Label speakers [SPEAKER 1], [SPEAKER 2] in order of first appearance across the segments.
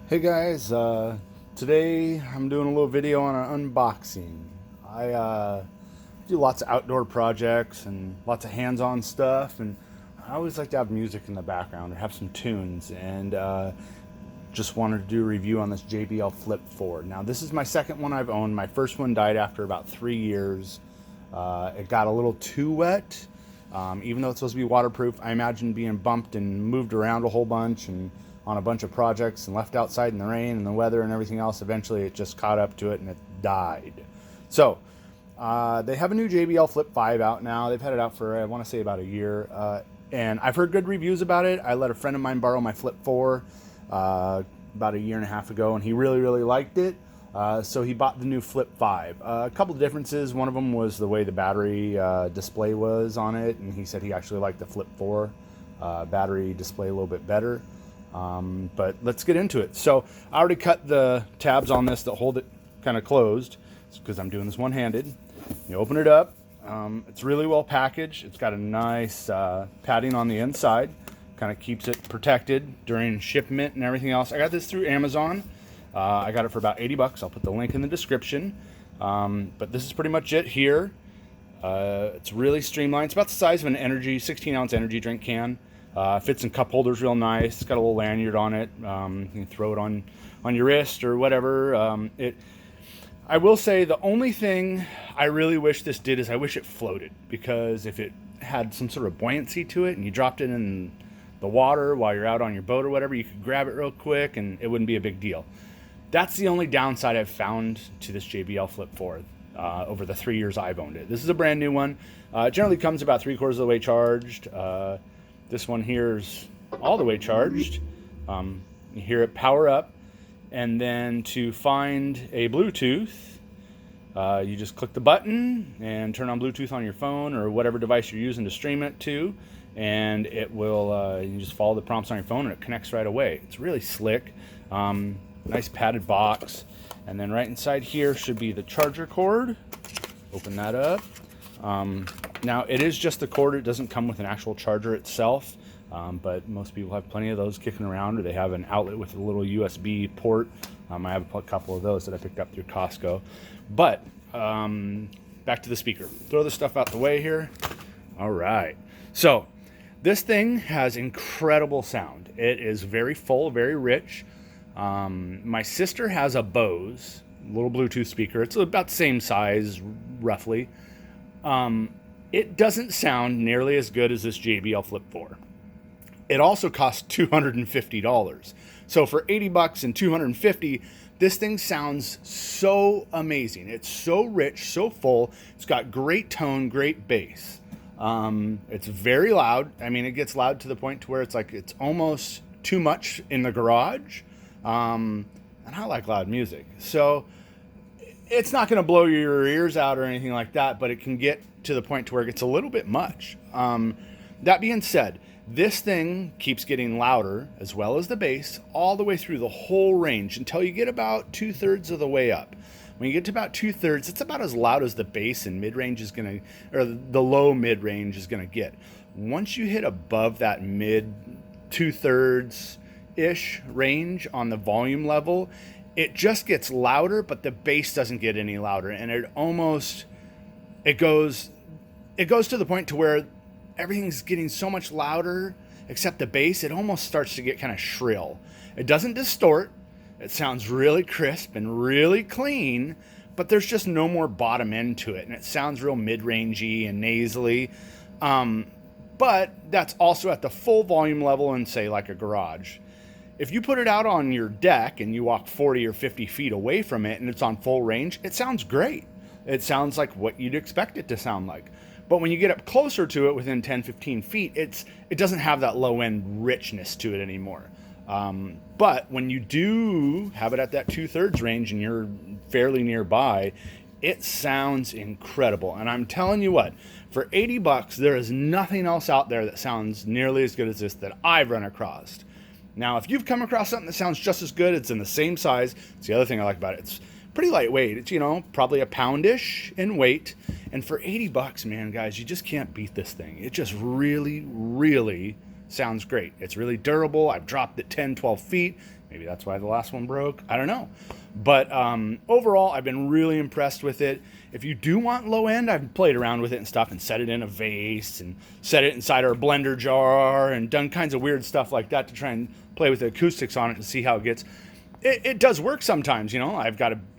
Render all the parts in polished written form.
[SPEAKER 1] Hey guys, today I'm doing a little video on an unboxing. I do lots of outdoor projects and lots of hands-on stuff, and I always like to have music in the background or have some tunes, and just wanted to do a review on this JBL Flip4. Now this is my second one I've owned. My first one died after about 3 years. It got a little too wet. Even though it's supposed to be waterproof, I imagine being bumped and moved around a whole bunch and on a bunch of projects and left outside in the rain and the weather and everything else. Eventually it just caught up to it and it died. So they have a new JBL Flip 5 out now. They've had it out for, I want to say, about a year. And I've heard good reviews about it. I let a friend of mine borrow my Flip 4 about a year and a half ago, and he really, really liked it. So he bought the new Flip 5. A couple of differences. One of them was the way the battery display was on it, and he said he actually liked the Flip 4 battery display a little bit better. But let's get into it. So I already cut the tabs on this that hold it kind of closed because I'm doing this one-handed. You open it up. It's really well packaged. It's got a nice padding on the inside. Kind of keeps it protected during shipment and everything else. I got this through Amazon. I got it for about 80 bucks. I'll put the link in the description. But this is pretty much it here. It's really streamlined. It's about the size of an 16-ounce energy drink can. Fits in cup holders real nice. It's got a little lanyard on it. You can throw it on your wrist or whatever. I will say the only thing I really wish this did is I wish it floated, because if it had some sort of buoyancy to it and you dropped it in the water while you're out on your boat or whatever, you could grab it real quick and it wouldn't be a big deal. That's the only downside I've found to this JBL Flip 4 over the 3 years I've owned it. This is a brand new one. It generally comes about 3/4 of the way charged. This one here is all the way charged. You hear it power up. And then to find a Bluetooth, you just click the button and turn on Bluetooth on your phone or whatever device you're using to stream it to. And it will, you just follow the prompts on your phone and it connects right away. It's really slick. Nice padded box. And then right inside here should be the charger cord. Open that up. Now it is just the cord. It doesn't come with an actual charger itself. But most people have plenty of those kicking around, or they have an outlet with a little USB port. I have a couple of those that I picked up through Costco. But back to the speaker. Throw the stuff out the way here. All right. So this thing has incredible sound. It is very full, very rich. My sister has a Bose little Bluetooth speaker. It's about the same size, roughly. It doesn't sound nearly as good as this JBL Flip 4. It also costs $250. So for 80 bucks and 250, this thing sounds so amazing. It's so rich, so full. It's got great tone, great bass. It's very loud. I mean, it gets loud to the point to where it's like it's almost too much in the garage. And I like loud music. So it's not going to blow your ears out or anything like that, but it can get to the point to where it gets a little bit much. That being said, this thing keeps getting louder, as well as the bass, all the way through the whole range until you get about 2/3 of the way up. When you get to about 2/3, it's about as loud as the bass and mid-range is going to, or the low mid-range is going to get. Once you hit above that mid 2/3-ish range on the volume level, it just gets louder, but the bass doesn't get any louder. And it goes to the point to where everything's getting so much louder except the bass, it almost starts to get kind of shrill. It doesn't distort. It sounds really crisp and really clean, but there's just no more bottom end to it. And it sounds real mid-rangey and nasally. But that's also at the full volume level in, say, like a garage. If you put it out on your deck and you walk 40 or 50 feet away from it and it's on full range, it sounds great. It sounds like what you'd expect it to sound like. But when you get up closer to it, within 10, 15 feet, it doesn't have that low-end richness to it anymore. But when you do have it at that 2/3 range and you're fairly nearby, it sounds incredible. And I'm telling you what, for 80 bucks, there is nothing else out there that sounds nearly as good as this that I've run across. Now, if you've come across something that sounds just as good, it's in the same size. It's the other thing I like about it. It's pretty lightweight. It's, probably a poundish in weight. And for 80 bucks, man, guys, you just can't beat this thing. It just really, really sounds great. It's really durable. I've dropped it 10, 12 feet. Maybe that's why the last one broke. I don't know. But overall, I've been really impressed with it. If you do want low end, I've played around with it and stuff and set it in a vase and set it inside our blender jar and done kinds of weird stuff like that to try and play with the acoustics on it to see how it gets. It does work sometimes, you know.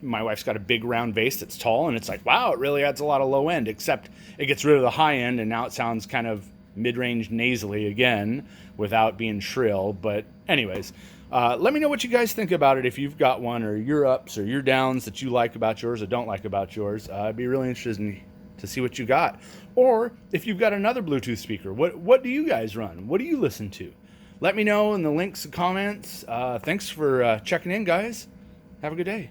[SPEAKER 1] My wife's got a big round vase that's tall, and it's like, wow, it really adds a lot of low end, except it gets rid of the high end, and now it sounds kind of mid-range nasally again without being shrill. But anyways, let me know what you guys think about it if you've got one, or your ups or your downs that you like about yours or don't like about yours. I'd be really interested to see what you got. Or if you've got another Bluetooth speaker, what do you guys run? What do you listen to? Let me know in the links and comments. Thanks for checking in, guys. Have a good day.